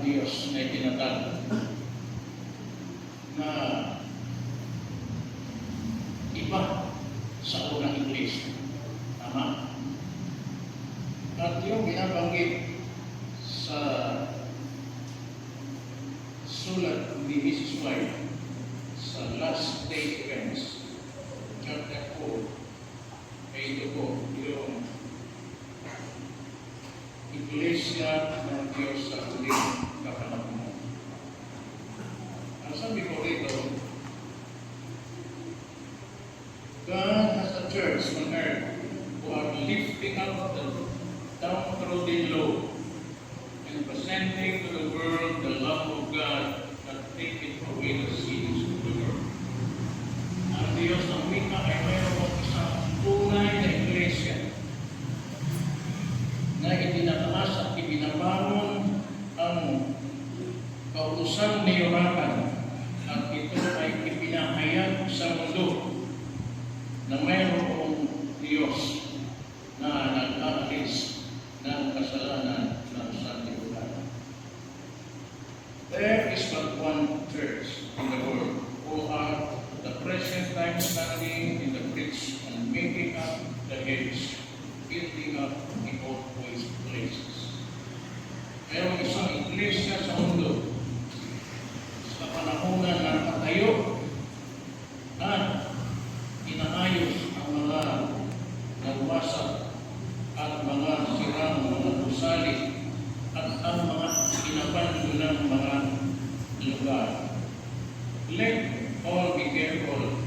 Diyos na itinatag na iba sa unang iglesia. Tama? At yung binabanggit sa sulat ni Mrs. White sa Last Day Events, chapter 4, ay ito po yung iglesia ng Diyos sa huling kapanahon. Ang sabi ko rito, God has a church on earth who are lifting up the downtrodden low and presenting to the world the love of God that taketh away the sins of the world. Ang Diyos ng wika ay mayroong isang tunay na iglesia na itinataas at ibinabangon ang kautusan ni Yorakan at ito ay ipinahayag sa mundo na mayroong Diyos na nag-aalis ng kasalanan ng sanlibutan. There is but one church in the world who are at the present time standing in the breach and making up the hedge, building up the old places. Mayroong isang iglesia sa mundo sa panahonan ng patayo at inaayos ang mga nagwasak at mga sirang mga gusali at ang mga inabando ng mga lugar. Let all be careful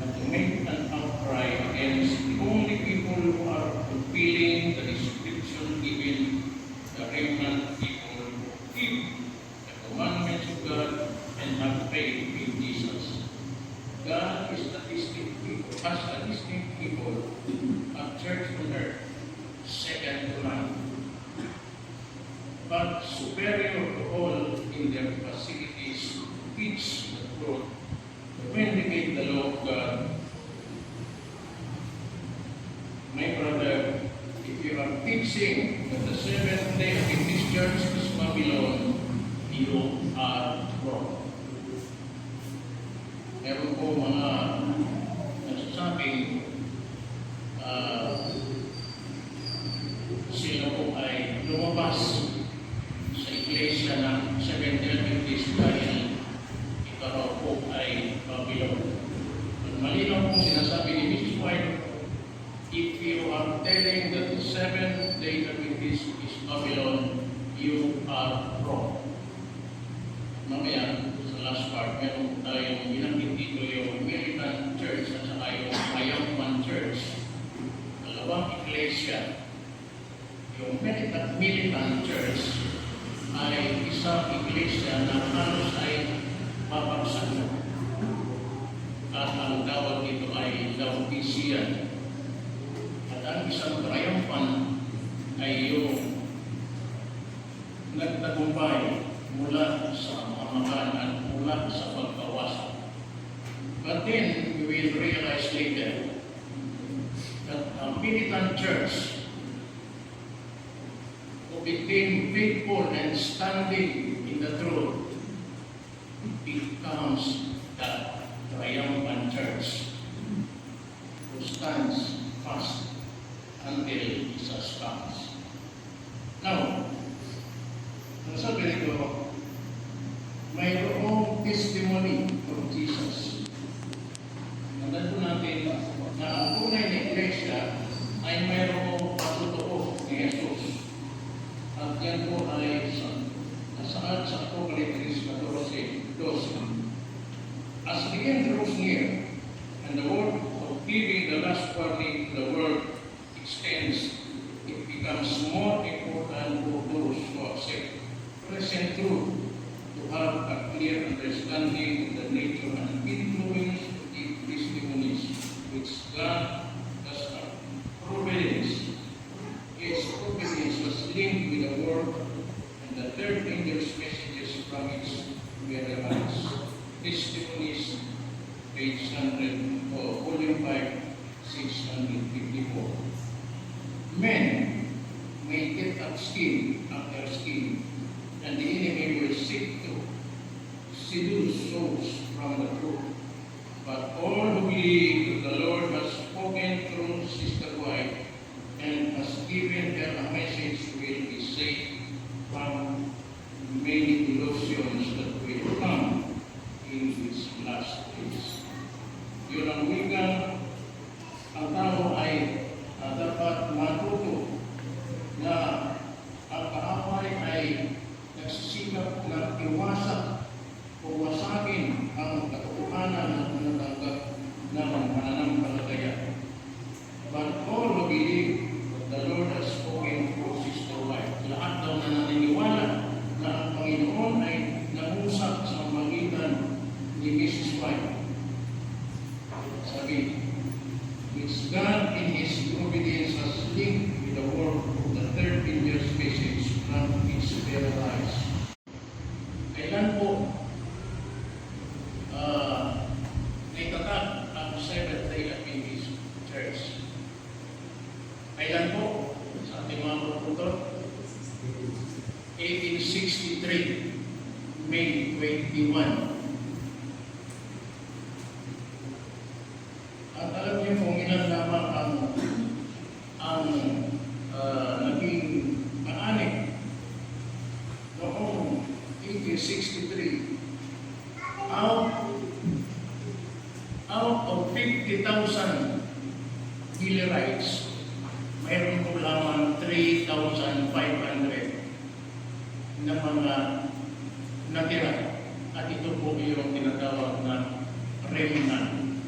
not to make an outcry against the only people who are fulfilling the description given the remnant people who keep the commandments of God and have faith in Jesus. God is the distinct people, as a distinct people, a church on earth, second to none, but superior to all in their facilities to teach the truth, to vindicate the law of God. My brother, if you are teaching that the seventh day of this church is Babylon, you are wrong. Meron po mga nagsasabing sila po ay lumabas sa iglesia ng Seventh-day Adventist dahil ito raw po ay Babylon. Malinaw po sinasabi ni Mrs. White, if you are telling that the Seventh-day Adventist is Babylon, you are wrong. Mamaya, sa last part, meron tayong binanggit dito yung Militant Church at saka yung Mayampan Church. Dalawang iglesia. Yung Militant Church ay isang iglesia na halos ay mapagsak. At ang tawag dito ay Laodicean. At ang isang Triumphant ay yung nagtagumpay mula sa pamakan at mula sa pagkawasak. But then, we will realize later that a militant church who became faithful and standing in the truth becomes the triumphant church who stands fast until Jesus comes. Now, sabi nito, mayroong testimony of Jesus. Tandaan po natin na ang tunay na iglesia ay mayroong patutuo ni Jesus. At yan po ay nasaan sa Apocalypse 14:12. As the end draws near, and the word of giving the last warning to the world extends, it becomes more important for those who accept present truth to have a clear understanding of the nature and influence of the testimonies which God has providence. Its providence was linked with the word and the third angel's messages from its whereabouts. Testimonies, page 100, volume 5, 654. Men may get up skin after skin, and the enemy sikap na iwasak o wasakin ang katotohanan na tinatanggap ng mananampalataya. But all who believe that the Lord has spoken through Sister White, lahat daw na naniniwala na ang Panginoon ay nangusap sa magitan ni Mrs. White. Sabi, which God in His providence has linked with the work of the 13 years message from its very lives. Kailan po naitatag ang Seventh-day Adventist Church? Kailan po? Sa ating mga produtor? 1863, May 21. At alam niyo kung ilan lamang ang naging maanik noong 1863 out of 50,000 Millerites, mayroon po lamang 3,500 na mga natira. At ito po yung tinatawag na remnant.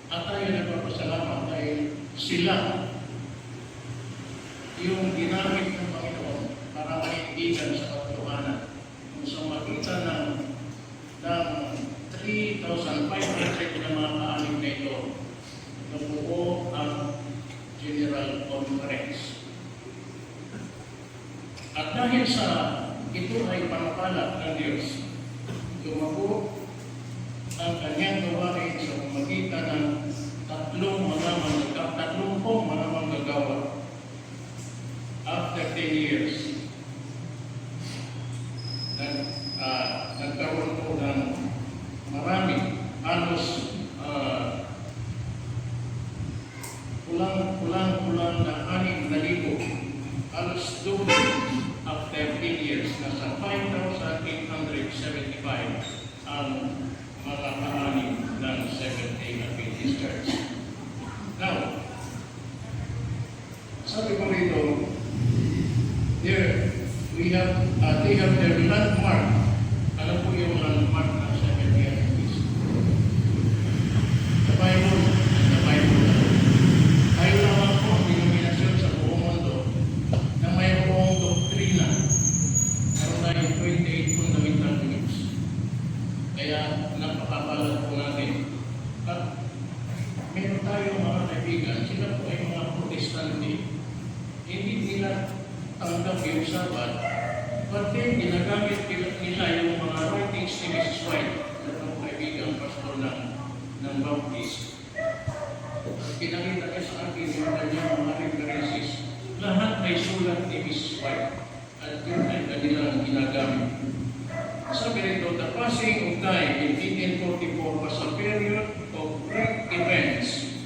At tayo nagpapasalamat dahil sila yung ginamit ng Panginoon para maibigan sa katotohanan. Kung sa magitan ng 3,500 na mga kaalim na ito, nabuo ang General Conference. At dahil sa ito ay panapala ng Diyos, lumago ang kanyang gawain sa pamagitan ng tatlong mga manggagawa. After 10 years, nagkaroon po ng marami, halos kulang na 6,000, halos doble after 10 years, nasa 5,875 ang mga kaanim ng Seventh-day Adventist Church. Now, sabi ko rito, they have their landmark. Alam po yung landmark ng Seventh-day Adventist. The Bible. Tayo lamang po ang denominasyon sa buong mundo na mayroong doktrina. Meron tayong 28 fundamental beliefs. Kaya napakabalat po natin. At meron tayong mga kaibigan, sila po ay mga protestante. Hindi nila tanggap yung Sabat, but then ginagamit nila yung mga writings ni Mrs. White, na mga kaibigan, pastor ng Baptist. Pinakita niya sa akin yung kanyang mga references. Lahat ay sulat ni Mrs. White. At yun ay kanilang ginagamit. Sabi rito, the passing of time in 1844 was a period of great events,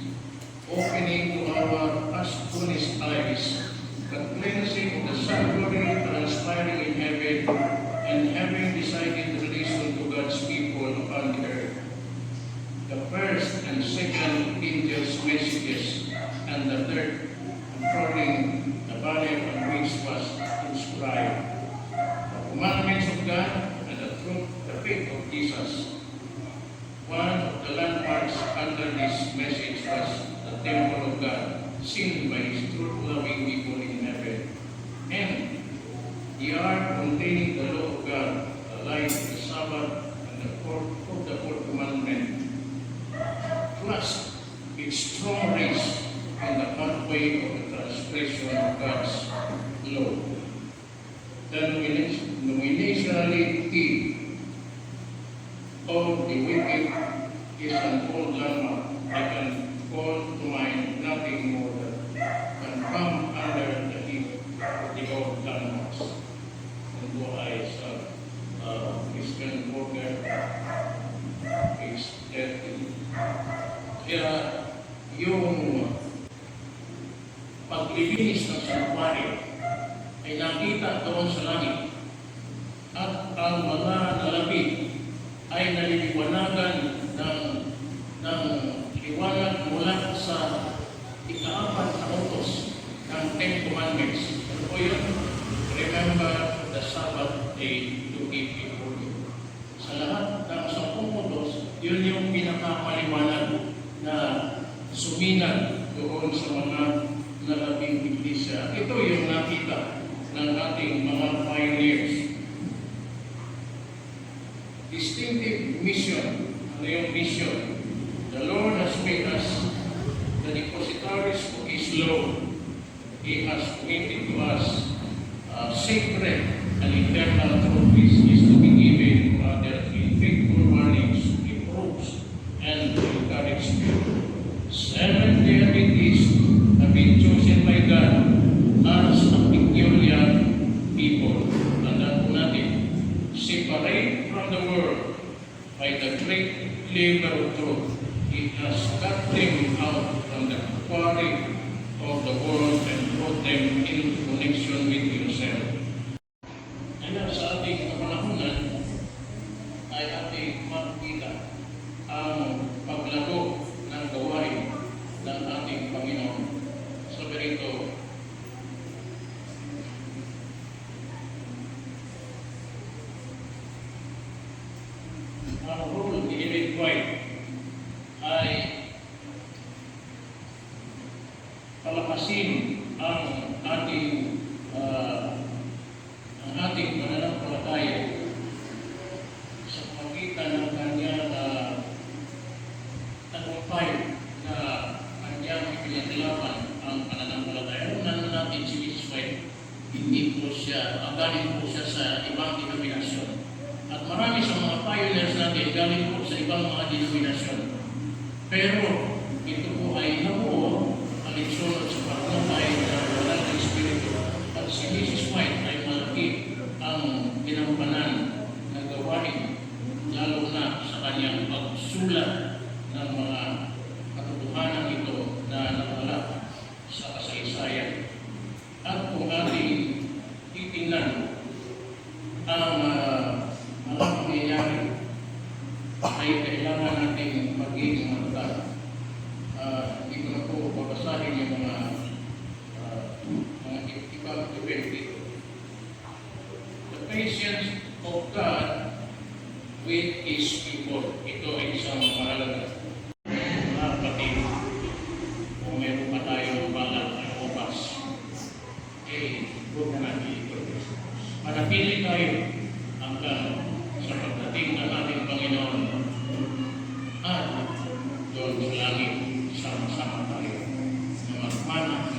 opening to our astonished eyes, the cleansing of the sanctuary transpiring in heaven, and having decided relation to God's people upon the earth. The first and second angels' messages, and the third, according the banner on which was inscribed, the commandments of God, the faith of Jesus. One of the landmarks under this message was the temple of God, seen by His truth-loving people in heaven, and the ark containing the law of God, the light, the Sabbath, and the fourth commandment, plus its strong race in the pathway of the transgression of God's law. The nominationality of the wicked is an old landmark. I can call to mind nothing more that can come under the heat of the old landmarks. And who I Christian Borger, page 30. Kaya yung paglilinis ng sanctuary ay nakita doon sa langit, at ang mga nalabi ay naliliwanagan ng liwanag mula sa ika-4 na utos ng 10 Commandments. Ano po yun? Remember the Sabbath day to keep it holy. Sa lahat ng 10 utos, yun yung pinakamaliwanag na suminan doon sa mga nalabing iglesia. Ito yung nakita ng ating mga pioneers. Distinctive mission. Ano yung mission? The Lord has made us the depositaries of His law. He has committed to us sacred and eternal truth which is to be given to others in faithful warnings, reproofs, and encouragement. 7 deities have been chosen by God as a peculiar people. Tandaan po natin, separate from the world by the great labor of truth. He has cut them out from the quarry of the world and brought them into connection with Himself. Kaya sa ating kapanahunan ay ating makikita ang paglago ng gawain ng ating Panginoon. Sabi rito, ang role ni Ellen White ay palakasin ang ating pananampalataya sa pamagitan ng kanyang tagumpay na kanyang ipinaglaban ang pananampalataya. Alam natin si Mrs. White, hindi po siya, galing po siya sa ibang denominasyon. At marami sa mga pioneers natin galing po sa ibang mga denominasyon. Pero ito po ay nabuo alinsunod sa pagkakay na walang Espiritu. At si Mrs. White ay malaki ang ginampanan na gawain, lalo na sa kanyang pagsulat ng mga katotohanan ito na nakala sa kasaysayan. At kung ating titingnan ang mga pangyayari ay kailangan natin maging mata. Hindi ko na po babasahin yung mga ibang event dito. The patience of God with His people. Ito ay isang mahalaga. Mga kapatid, kung meron pa tayo balak na opas, huwag na natin ito. Manatili tayo hanggang sa pagdating ng ating Panginoon at doon sa langit sama-sama tayo na magmana